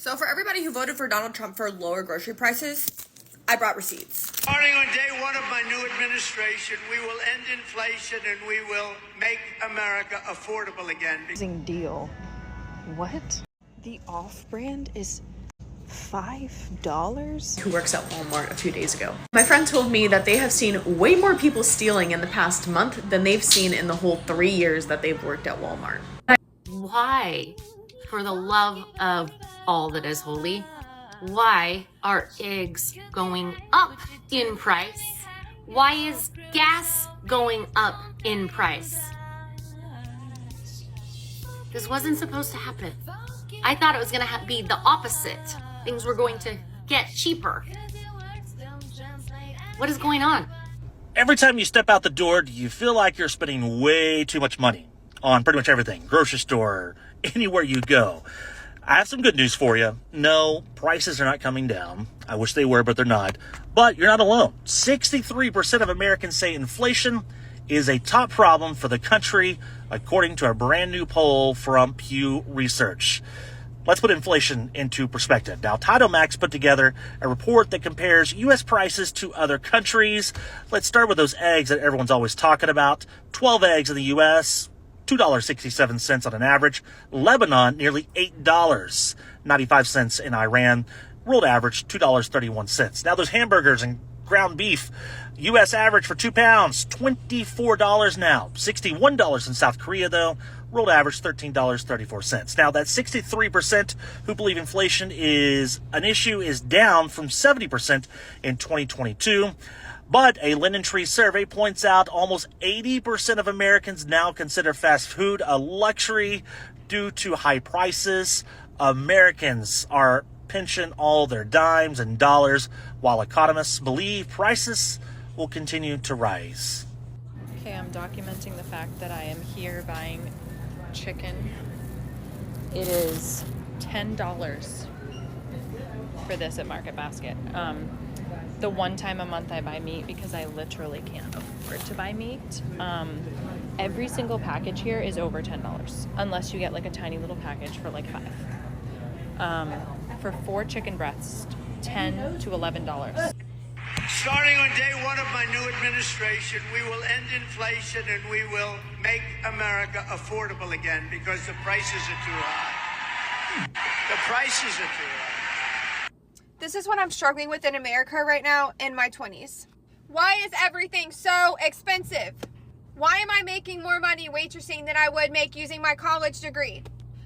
So for everybody who voted for Donald Trump for lower grocery prices, I brought receipts. Starting on day one of my new administration, we will end inflation and we will make America affordable again. Amazing deal. What? The off-brand is $5? Who works at Walmart a few days ago. My friend told me that they have seen way more people stealing in the past month than they've seen in the whole 3 years that they've worked at Walmart. Why, for the love of all that is holy, why are eggs going up in price? Why is gas going up in price? This wasn't supposed to happen. I thought it was going to be the opposite. Things were going to get cheaper. What is going on? Every time you step out the door, do you feel like you're spending way too much money on pretty much everything? Grocery store, anywhere you go. I have some good news for you. No, prices are not coming down. I wish they were, but they're not. But you're not alone. 63% of Americans say inflation is a top problem for the country, according to a brand new poll from Pew Research. Let's put inflation into perspective. Now, TitleMax put together a report that compares U.S. prices to other countries. Let's start with those eggs that everyone's always talking about. 12 eggs in the U.S., $2.67 on an average. Lebanon, nearly $8, 95 cents in Iran. World average, $2.31. Now, those hamburgers and ground beef, U.S. average for 2 pounds, $24 now. $61 in South Korea, though. World average, $13.34. Now, that 63% who believe inflation is an issue is down from 70% in 2022. But a LendingTree survey points out almost 80% of Americans now consider fast food a luxury due to high prices. Americans are pinching all their dimes and dollars, while economists believe prices will continue to rise. Okay, I'm documenting the fact that I am here buying chicken. It is $10 for this at Market Basket. The one time a month I buy meat because I literally can't afford to buy meat. Every single package here is over $10, unless you get like a tiny little package for like $5. For 4 chicken breasts, $10 to $11. Starting on day one of my new administration, we will end inflation and we will make America affordable again because the prices are too high. The prices are too high. This is what I'm struggling with in America right now in my 20s. Why is everything so expensive? Why am I making more money waitressing than I would make using my college degree?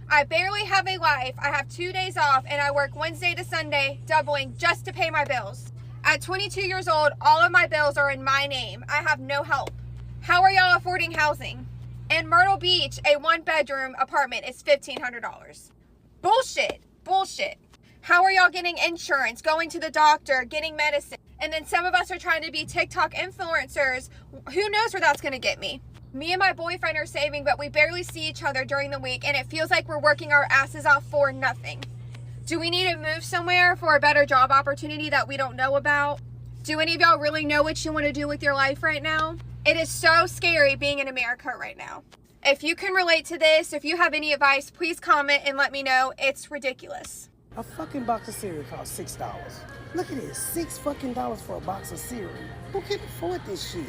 I barely have a life. I have 2 days off and I work Wednesday to Sunday, doubling just to pay my bills. At 22 years old, all of my bills are in my name. I have no help. How are y'all affording housing? In Myrtle Beach, a 1-bedroom apartment is $1,500. Bullshit. Bullshit. How are y'all getting insurance, going to the doctor, getting medicine? And then some of us are trying to be TikTok influencers. Who knows where that's going to get me? Me and my boyfriend are saving, but we barely see each other during the week, and it feels like we're working our asses off for nothing. Do we need to move somewhere for a better job opportunity that we don't know about? Do any of y'all really know what you want to do with your life right now? It is so scary being in America right now. If you can relate to this, if you have any advice, please comment and let me know. It's ridiculous. A fucking box of cereal costs $6. Look at this, $6 fucking for a box of cereal. Who can afford this shit?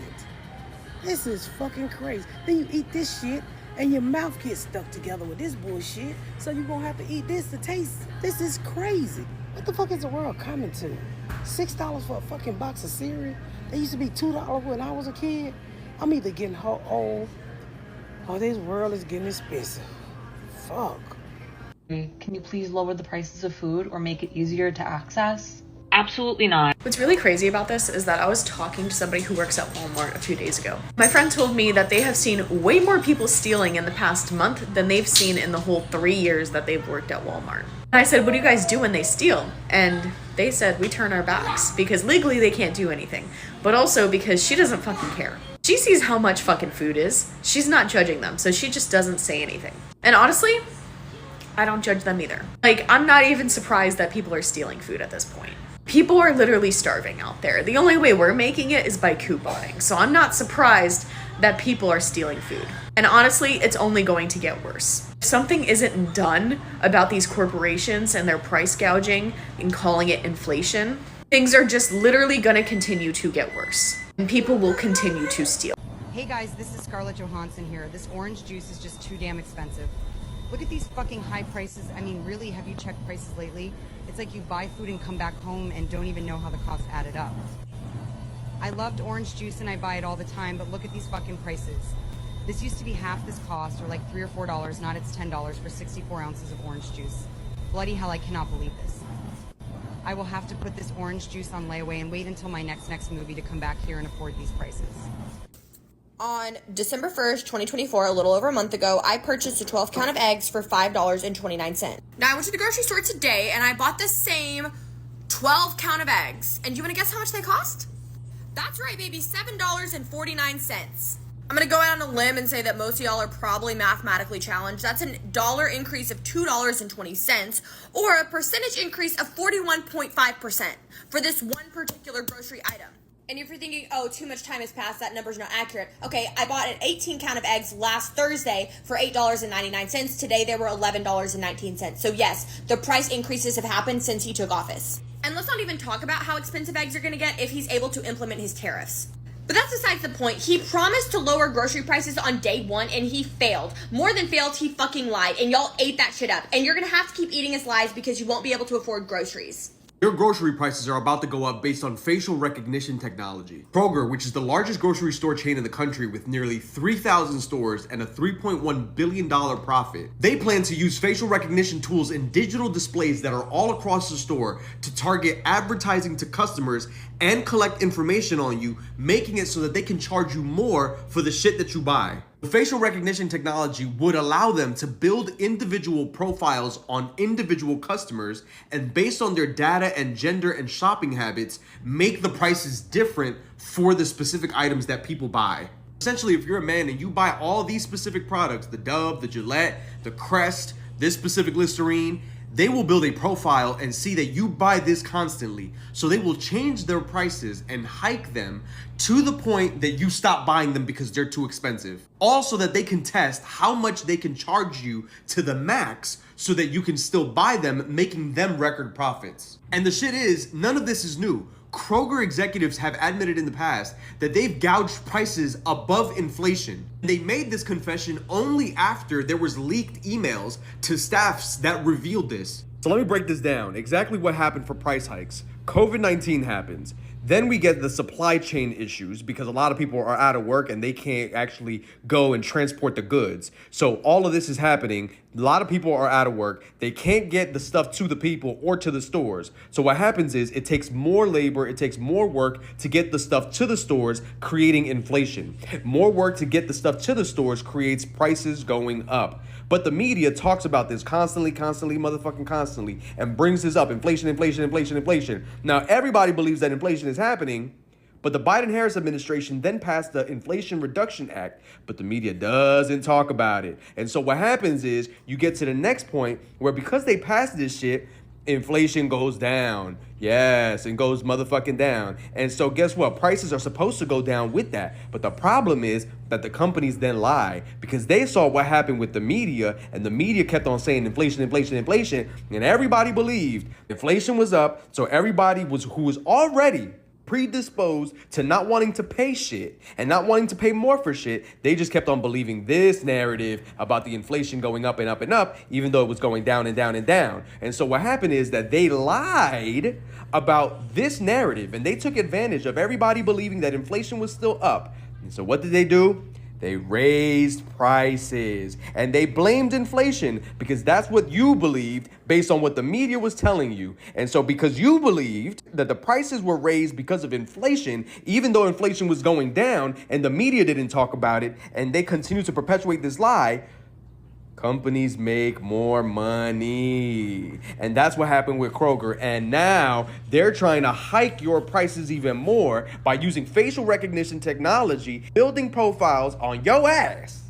This is fucking crazy. Then you eat this shit and your mouth gets stuck together with this bullshit. So you're gonna have to eat this to taste. This is crazy. What the fuck is the world coming to? $6 for a fucking box of cereal? They used to be $2 when I was a kid. I'm either getting old or this world is getting expensive. Fuck. Can you please lower the prices of food or make it easier to access? Absolutely not. What's really crazy about this is that I was talking to somebody who works at Walmart a few days ago. My friend told me that they have seen way more people stealing in the past month than they've seen in the whole 3 years that they've worked at Walmart. And I said, what do you guys do when they steal? And they said, we turn our backs because legally they can't do anything, but also because she doesn't fucking care. She sees how much fucking food is. She's not judging them, so she just doesn't say anything. And honestly, I don't judge them either. Like, I'm not even surprised that people are stealing food at this point. People are literally starving out there. The only way we're making it is by couponing. So I'm not surprised that people are stealing food. And honestly, it's only going to get worse. If something isn't done about these corporations and their price gouging and calling it inflation, things are just literally going to continue to get worse. And people will continue to steal. Hey guys, this is Scarlett Johansson here. This orange juice is just too damn expensive. Look at these fucking high prices. I mean, really, have you checked prices lately? It's like you buy food and come back home and don't even know how the costs added up. I loved orange juice and I buy it all the time, but look at these fucking prices. This used to be half this cost, or like $3 or $4, not it's $10 for 64 ounces of orange juice. Bloody hell, I cannot believe this. I will have to put this orange juice on layaway and wait until my next movie to come back here and afford these prices. On December 1st, 2024, a little over a month ago, I purchased a 12 count of eggs for $5.29. Now, I went to the grocery store today and I bought the same 12 count of eggs. And you want to guess how much they cost? That's right, baby, $7.49. I'm going to go out on a limb and say that most of y'all are probably mathematically challenged. That's a dollar increase of $2.20, or a percentage increase of 41.5% for this one particular grocery item. And if you're thinking, oh, too much time has passed, that number's not accurate. Okay, I bought an 18 count of eggs last Thursday for $8.99. Today they were $11.19. So yes, the price increases have happened since he took office. And let's not even talk about how expensive eggs are gonna get if he's able to implement his tariffs. But that's besides the point. He promised to lower grocery prices on day one and he failed. More than failed, he fucking lied. And y'all ate that shit up. And you're gonna have to keep eating his lies because you won't be able to afford groceries. Your grocery prices are about to go up based on facial recognition technology. Kroger, which is the largest grocery store chain in the country with nearly 3,000 stores and a $3.1 billion profit, they plan to use facial recognition tools and digital displays that are all across the store to target advertising to customers and collect information on you, making it so that they can charge you more for the shit that you buy. The facial recognition technology would allow them to build individual profiles on individual customers, and based on their data and gender and shopping habits, make the prices different for the specific items that people buy. Essentially, if you're a man and you buy all these specific products, the Dove, the Gillette, the Crest, this specific Listerine, they will build a profile and see that you buy this constantly. So they will change their prices and hike them to the point that you stop buying them because they're too expensive. Also, that they can test how much they can charge you to the max so that you can still buy them, making them record profits. And the shit is, none of this is new. Kroger executives have admitted in the past that they've gouged prices above inflation. They made this confession only after there was leaked emails to staffs that revealed this. So let me break this down. Exactly what happened for price hikes. COVID-19 happens. Then we get the supply chain issues because a lot of people are out of work and they can't actually go and transport the goods. So all of this is happening. A lot of people are out of work. They can't get the stuff to the people or to the stores. So what happens is it takes more labor, it takes more work to get the stuff to the stores, creating inflation. More work to get the stuff to the stores creates prices going up. But the media talks about this constantly, motherfucking constantly, and brings this up. Inflation. Now, everybody believes that inflation is happening, but the Biden-Harris administration then passed the Inflation Reduction Act, but the media doesn't talk about it. And so what happens is you get to the next point where because they passed this shit, inflation goes down. Yes, and goes motherfucking down. And so guess what? Prices are supposed to go down with that. But the problem is that the companies then lie because they saw what happened with the media, and the media kept on saying inflation, and everybody believed inflation was up. So everybody who was already predisposed to not wanting to pay shit and not wanting to pay more for shit, they just kept on believing this narrative about the inflation going up and up and up, even though it was going down and down and down. And so what happened is that they lied about this narrative and they took advantage of everybody believing that inflation was still up. And so what did they do? They raised prices and they blamed inflation because that's what you believed based on what the media was telling you. And so because you believed that the prices were raised because of inflation, even though inflation was going down and the media didn't talk about it and they continue to perpetuate this lie, companies make more money. And that's what happened with Kroger. And now they're trying to hike your prices even more by using facial recognition technology, building profiles on your ass,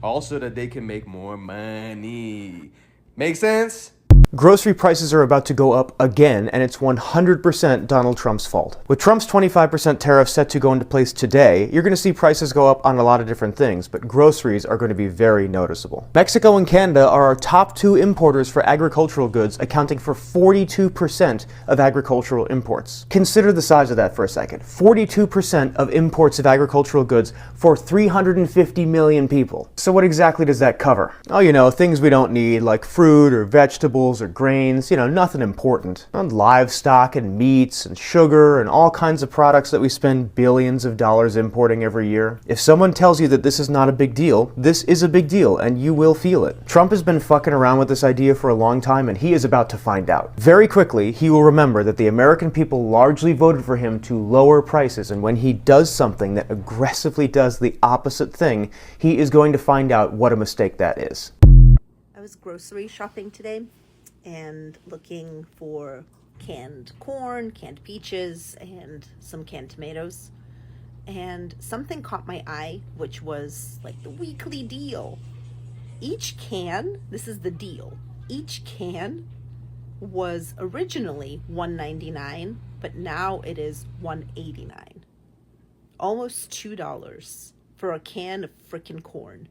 also that they can make more money. Make sense? Grocery prices are about to go up again, and it's 100% Donald Trump's fault. With Trump's 25% tariff set to go into place today, you're going to see prices go up on a lot of different things, but groceries are going to be very noticeable. Mexico and Canada are our top 2 importers for agricultural goods, accounting for 42% of agricultural imports. Consider the size of that for a second. 42% of imports of agricultural goods for 350 million people. So what exactly does that cover? Oh, you know, things we don't need, like fruit or vegetables or grains, you know, nothing important. And livestock and meats and sugar and all kinds of products that we spend billions of dollars importing every year. If someone tells you that this is not a big deal, this is a big deal and you will feel it. Trump has been fucking around with this idea for a long time and he is about to find out. Very quickly, he will remember that the American people largely voted for him to lower prices, and when he does something that aggressively does the opposite thing, he is going to find out what a mistake that is. I was grocery shopping today and looking for canned corn, canned peaches, and some canned tomatoes. And something caught my eye, which was like the weekly deal. Each can, this is the deal, each can was originally $1.99, but now it is $1.89. Almost $2 for a can of frickin' corn.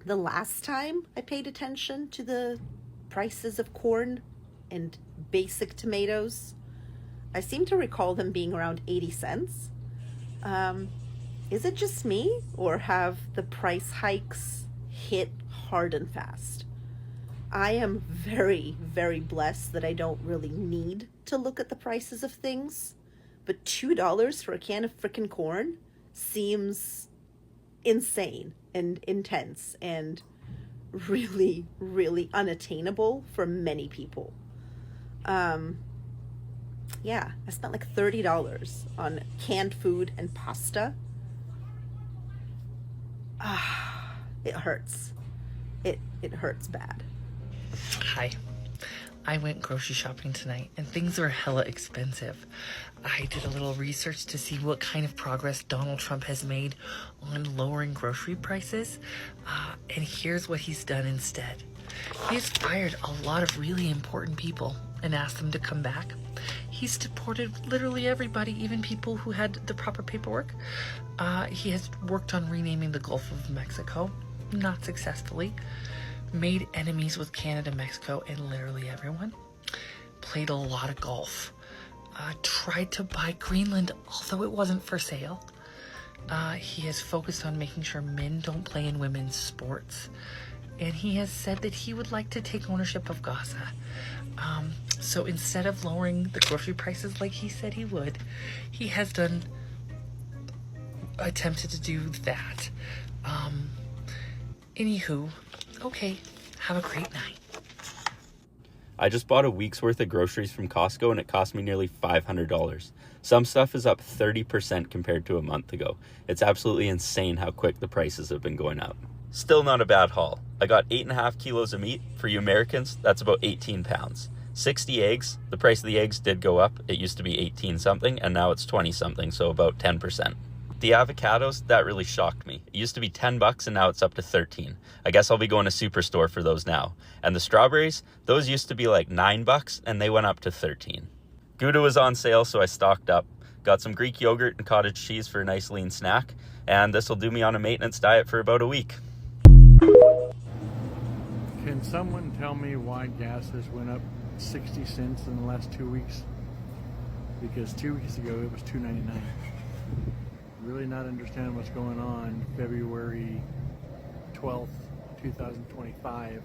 The last time I paid attention to the prices of corn and basic tomatoes, I seem to recall them being around 80 cents. Is it just me, or have the price hikes hit hard and fast? I am very, very blessed that I don't really need to look at the prices of things, but $2 for a can of frickin' corn seems insane and intense and really, really unattainable for many people. Yeah, I spent like $30 on canned food and pasta. It hurts. It hurts bad. Hi. I went grocery shopping tonight and things are hella expensive. I did a little research to see what kind of progress Donald Trump has made on lowering grocery prices. And here's what he's done instead. He's fired a lot of really important people and asked them to come back. He's deported literally everybody, even people who had the proper paperwork. He has worked on renaming the Gulf of Mexico, not successfully. Made enemies with Canada, Mexico, and literally everyone. Played a lot of golf. Tried to buy Greenland, although it wasn't for sale. He has focused on making sure men don't play in women's sports. And he has said that he would like to take ownership of Gaza. So instead of lowering the grocery prices like he said he would, he has attempted to do that. Anywho, okay, have a great night. I just bought a week's worth of groceries from Costco and it cost me nearly $500. Some stuff is up 30% compared to a month ago. It's absolutely insane how quick the prices have been going up. Still not a bad haul. I got 8.5 kilos of meat. For you Americans, that's about 18 pounds. 60 eggs. The price of the eggs did go up. It used to be 18 something and now it's 20 something, so about 10%. The avocados, that really shocked me. It used to be $10 and now it's up to 13. I guess I'll be going to Superstore for those now. And the strawberries, those used to be like $9 and they went up to 13. Gouda was on sale, so I stocked up. Got some Greek yogurt and cottage cheese for a nice lean snack. And this will do me on a maintenance diet for about a week. Can someone tell me why gas has went up 60 cents in the last 2 weeks? Because 2 weeks ago it was $2.99. Really not understanding what's going on. February 12th, 2025.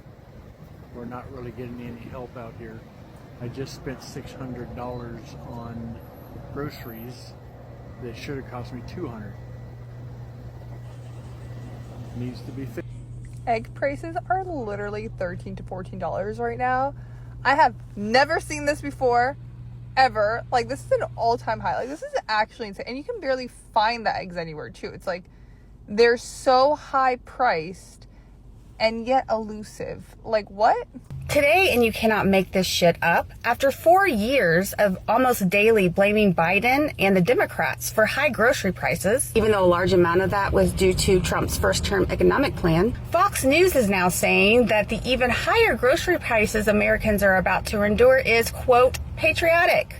We're not really getting any help out here. I just spent $600 on groceries that should have cost me $200. Needs to be fixed. Egg prices are literally $13 to $14 right now. I have never seen this before, ever. Like, this is an all-time high. Like, this is actually insane. And you can barely find the eggs anywhere, too. It's like, they're so high-priced, and yet elusive. Like, what? Today, and you cannot make this shit up, after 4 years of almost daily blaming Biden and the Democrats for high grocery prices, even though a large amount of that was due to Trump's first-term economic plan, Fox News is now saying that the even higher grocery prices Americans are about to endure is, quote, patriotic.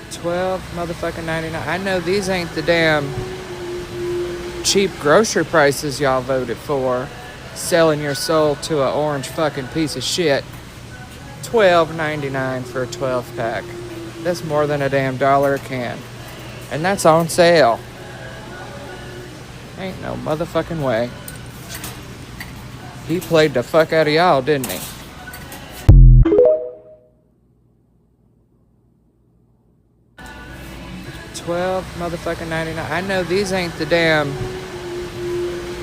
$12.99. I know these ain't the damn cheap grocery prices y'all voted for. Selling your soul to a orange fucking piece of shit. $12.99 for a 12-pack. That's more than a damn $1 a can. And that's on sale. Ain't no motherfucking way. He played the fuck out of y'all, didn't he? $12.99. I know these ain't the damn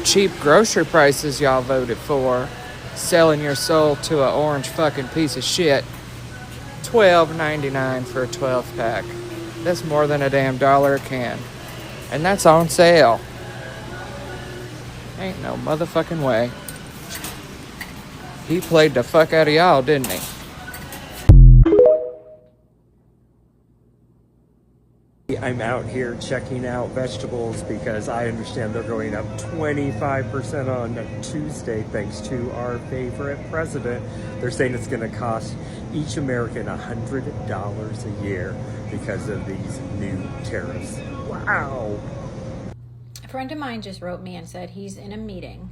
cheap grocery prices y'all voted for. Selling your soul to a orange fucking piece of shit. $12.99 for a 12-pack. That's more than a damn $1 a can. And that's on sale. Ain't no motherfucking way. He played the fuck out of y'all, didn't he? I'm out here checking out vegetables because I understand they're going up 25% on Tuesday thanks to our favorite president. They're saying it's going to cost each American $100 a year because of these new tariffs. Wow. A friend of mine just wrote me and said he's in a meeting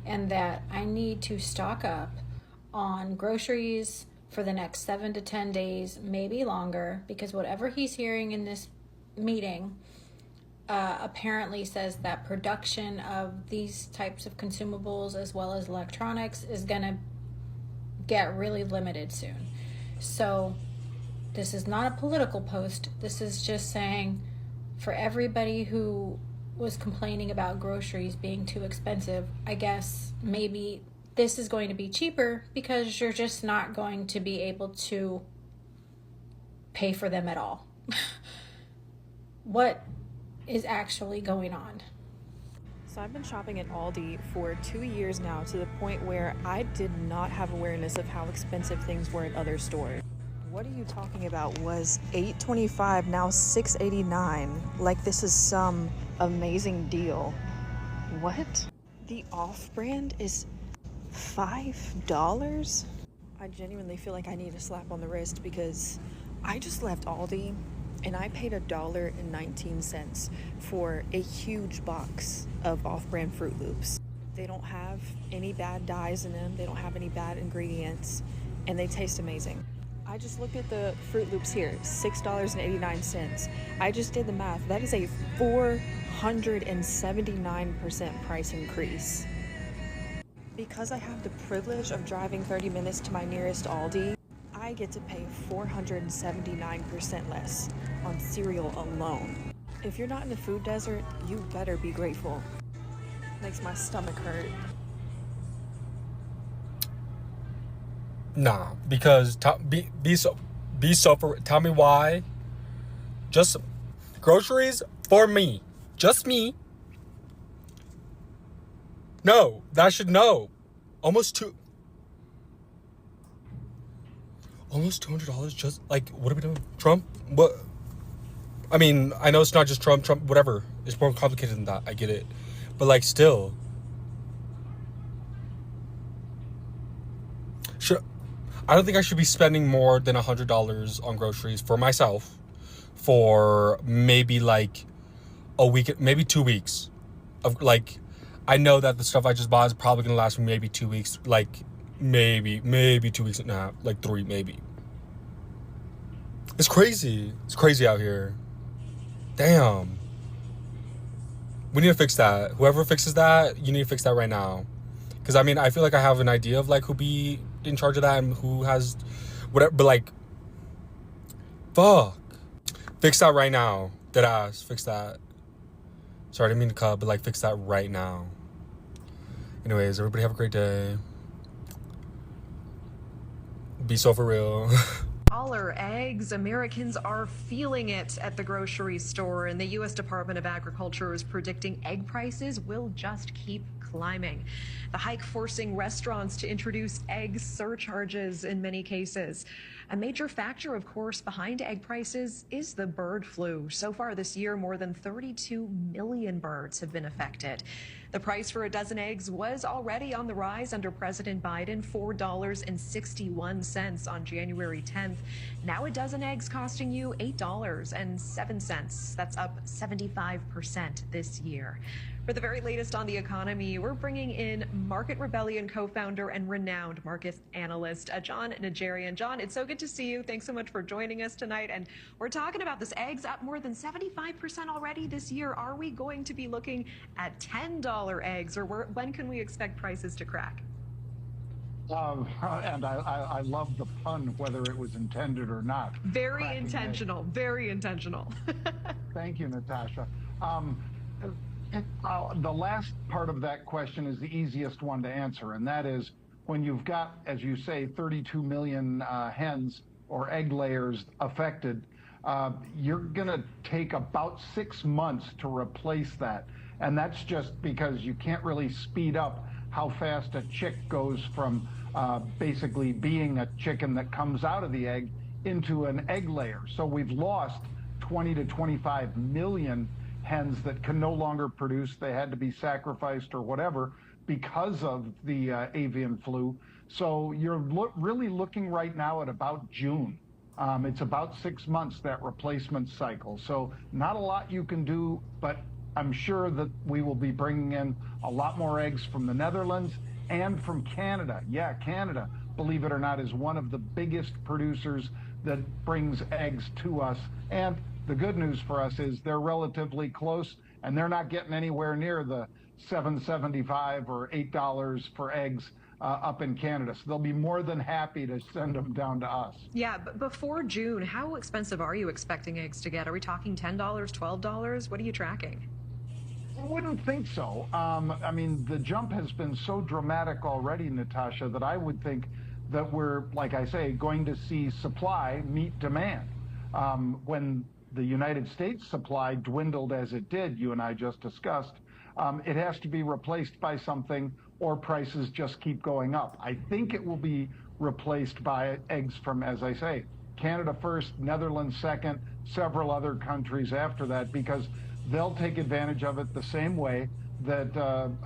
and that I need to stock up on groceries for the next 7 to 10 days, maybe longer, because whatever he's hearing in this meeting apparently says that production of these types of consumables as well as electronics is going to get really limited soon. So this is not a political post. This is just saying for everybody who was complaining about groceries being too expensive, I guess maybe this is going to be cheaper because you're just not going to be able to pay for them at all. What is actually going on? So I've been shopping at Aldi for 2 years now, to the point where I did not have awareness of how expensive things were at other stores. What are you talking about? Was $8.25 now $6.89? Like this is some amazing deal. What? The off-brand is $5? I genuinely feel like I need a slap on the wrist because I just left Aldi and I paid $1.19 for a huge box of off-brand Fruit Loops. They don't have any bad dyes in them, they don't have any bad ingredients, and they taste amazing. I just looked at the Fruit Loops here, $6.89. I just did the math. That is a 479% price increase. Because I have the privilege of driving 30 minutes to my nearest Aldi, I get to pay 479% less on cereal alone. If you're not in the food desert, you better be grateful. Makes my stomach hurt. Nah, because tell me why. Just groceries for me, just me. No, that should know. Almost $200. Just like, what are we doing? Trump? What? I mean, I know it's not just Trump. Whatever. It's more complicated than that. I get it, but like, still. I don't think I should be spending more than $100 on groceries for myself for maybe like a week, maybe 2 weeks. Of like, I know that the stuff I just bought is probably gonna last me maybe 2 weeks, like maybe 2 weeks and a half, like 3 maybe. It's crazy. It's crazy out here. Damn. We need to fix that. Whoever fixes that, you need to fix that right now. Because I mean, I feel like I have an idea of like who be in charge of that and who has whatever, but like, fuck. Fix that right now. Deadass. Fix that. Sorry, I didn't mean to cut, but like, fix that right now. Anyways, everybody have a great day. Be so for real. $10 eggs. Americans are feeling it at the grocery store, and the U.S. Department of Agriculture is predicting egg prices will just keep climbing. The hike forcing restaurants to introduce egg surcharges in many cases. A major factor, of course, behind egg prices is the bird flu. So far this year, more than 32 million birds have been affected. The price for a dozen eggs was already on the rise under President Biden, $4.61 on January 10th. Now a dozen eggs costing you $8.07. That's up 75% this year. For the very latest on the economy, we're bringing in Market Rebellion co-founder and renowned market analyst, John Najarian. John, it's so good to see you. Thanks so much for joining us tonight. And we're talking about this eggs up more than 75% already this year. Are we going to be looking at $10 eggs, or when can we expect prices to crack? And I love the pun, whether it was intended or not. Very intentional, very intentional. Thank you, Natasha. The last part of that question is the easiest one to answer, and that is when you've got, as you say, 32 million hens or egg layers affected, you're going to take about 6 months to replace that. And that's just because you can't really speed up how fast a chick goes from basically being a chicken that comes out of the egg into an egg layer. So we've lost 20 to 25 million hens that can no longer produce. They had to be sacrificed or whatever because of the avian flu. So you're really looking right now at about June. It's about 6 months, that replacement cycle. So not a lot you can do, but I'm sure that we will be bringing in a lot more eggs from the Netherlands and from Canada. Yeah, Canada, believe it or not, is one of the biggest producers that brings eggs to us. And the good news for us is they're relatively close, and they're not getting anywhere near the $7.75 or $8 for eggs up in Canada. So they'll be more than happy to send them down to us. Yeah, but before June, how expensive are you expecting eggs to get? Are we talking $10, $12? What are you tracking? I wouldn't think so. I mean, the jump has been so dramatic already, Natasha, that I would think that we're, like I say, going to see supply meet demand. When the United States supply dwindled as it did, you and I just discussed, it has to be replaced by something, or prices just keep going up. I think it will be replaced by eggs from, as I say, Canada first, Netherlands second, several other countries after that, because they'll take advantage of it the same way that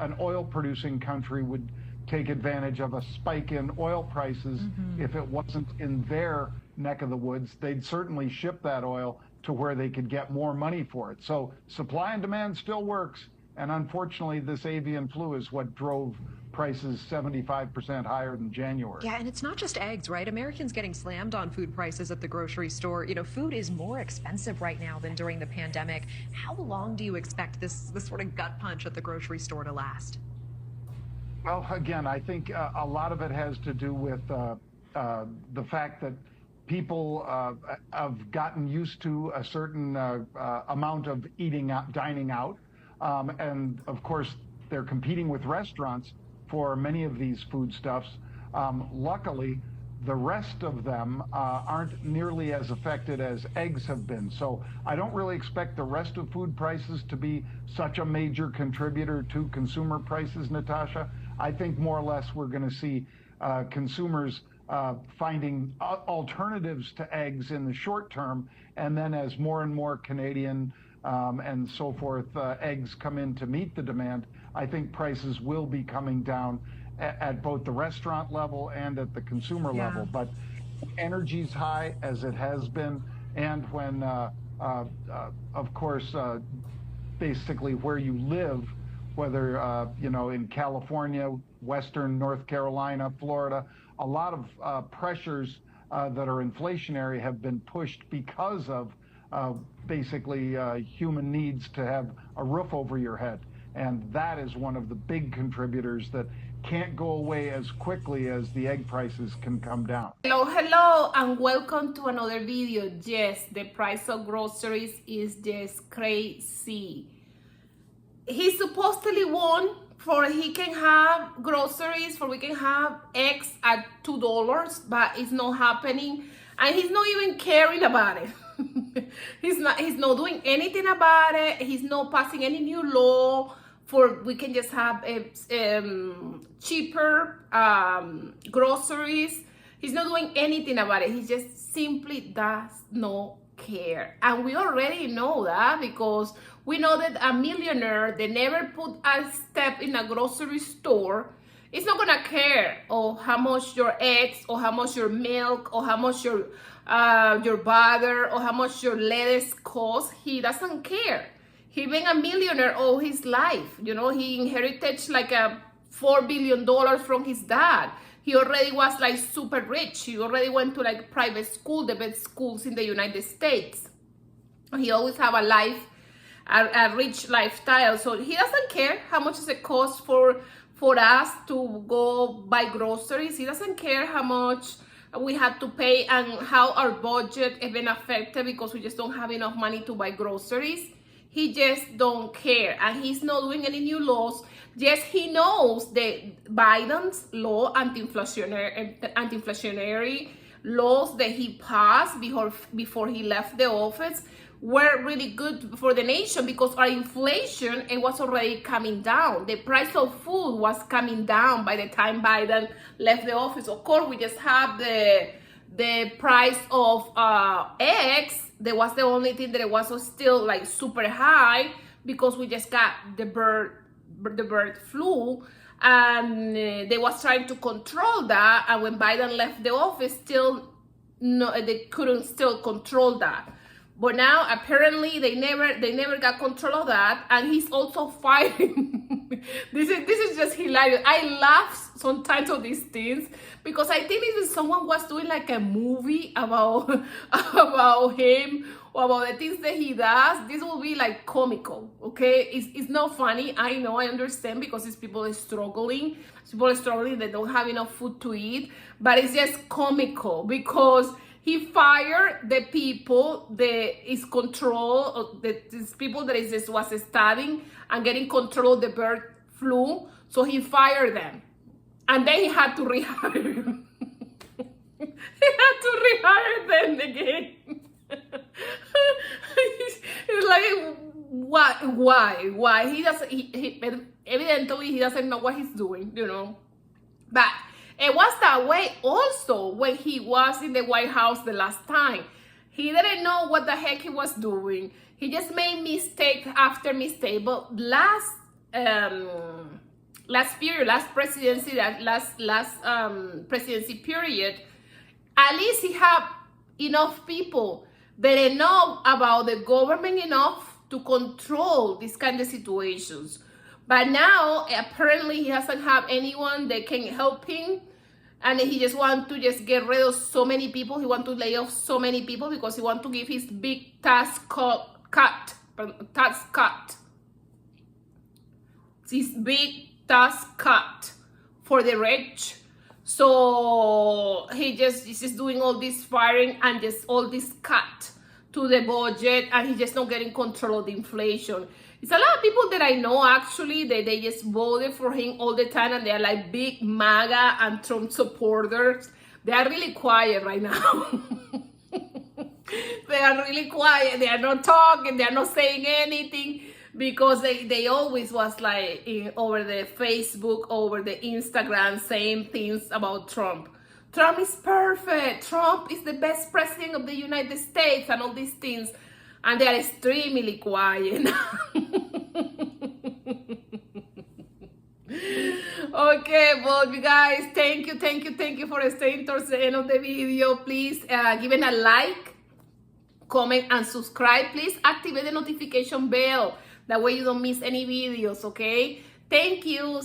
an oil-producing country would take advantage of a spike in oil prices. If it wasn't in their neck of the woods, they'd certainly ship that oil to where they could get more money for it. So supply and demand still works. And unfortunately, this avian flu is what drove prices 75% higher than January. Yeah, and it's not just eggs, right? Americans getting slammed on food prices at the grocery store. You know, food is more expensive right now than during the pandemic. How long do you expect this sort of gut punch at the grocery store to last? Well, again, I think a lot of it has to do with the fact that people have gotten used to a certain amount of dining out. And of course, they're competing with restaurants for many of these foodstuffs. Luckily, the rest of them aren't nearly as affected as eggs have been. So I don't really expect the rest of food prices to be such a major contributor to consumer prices, Natasha. I think more or less we're going to see consumers finding alternatives to eggs in the short term, and then as more and more Canadian and so forth eggs come in to meet the demand, I think prices will be coming down at both the restaurant level and at the consumer level. But energy's high, as it has been, and when of course basically where you live, whether you know, in California, Western North Carolina, Florida, a lot of pressures that are inflationary have been pushed because of basically human needs to have a roof over your head. And that is one of the big contributors that can't go away as quickly as the egg prices can come down. Hello, and welcome to another video. Yes, the price of groceries is just crazy. He supposedly won for he can have groceries, for we can have eggs at $2, but it's not happening. And he's not even caring about it. He's not doing anything about it. He's not passing any new law for we can just have cheaper groceries. He's not doing anything about it. He just simply does not care. And we already know that because we know that a millionaire that never put a step in a grocery store is not gonna care how much your eggs or how much your milk or how much your butter or how much your lettuce costs. He doesn't care. He been a millionaire all his life. You know, he inherited like a $4 billion from his dad. He already was like super rich. He already went to like private school, the best schools in the United States. He always have a rich lifestyle. So he doesn't care how much it costs for us to go buy groceries. He doesn't care how much we had to pay and how our budget has been affected because we just don't have enough money to buy groceries. He just don't care, and he's not doing any new laws. Yes, he knows that Biden's law, anti-inflationary laws that he passed before he left the office were really good for the nation because our inflation, it was already coming down. The price of food was coming down by the time Biden left the office. Of course, we just have the price of eggs. That was the only thing that it was still like super high because we just got the bird flu, and they was trying to control that. And when Biden left the office, they couldn't still control that. But now apparently they never got control of that, and he's also fighting. This is just hilarious. I laugh sometimes of these things because I think if someone was doing like a movie about him or about the things that he does, this will be like comical. Okay, it's not funny. I know, I understand because it's people struggling. They don't have enough food to eat, but it's just comical because he fired the people that is control, these people that was studying and getting control of the bird flu. So he fired them. And then he had to rehire them. He had to rehire them again. It's like, why? He doesn't, evidently he doesn't know what he's doing, you know. But it was that way also when he was in the White House the last time. He didn't know what the heck he was doing. He just made mistake after mistake. But last presidency period, at least he had enough people that know about the government enough to control these kind of situations. But now, apparently, he doesn't have anyone that can help him. And he just wants to just get rid of so many people. He wants to lay off so many people because he wants to give his big tax cut. His big tax cut for the rich. So he's just doing all this firing and just all this cut to the budget, and he's just not getting control of the inflation. It's a lot of people that I know actually that they just voted for him all the time, and they're like big MAGA and Trump supporters. They are really quiet right now. They are really quiet. They are not talking. They are not saying anything because they always was like over the Facebook, over the Instagram saying things about Trump. Trump is perfect. Trump is the best president of the United States and all these things. And they are extremely quiet. Okay, well, you guys, thank you for staying towards the end of the video. Please give it a like, comment, and subscribe. Please activate the notification bell. That way you don't miss any videos, okay? Thank you.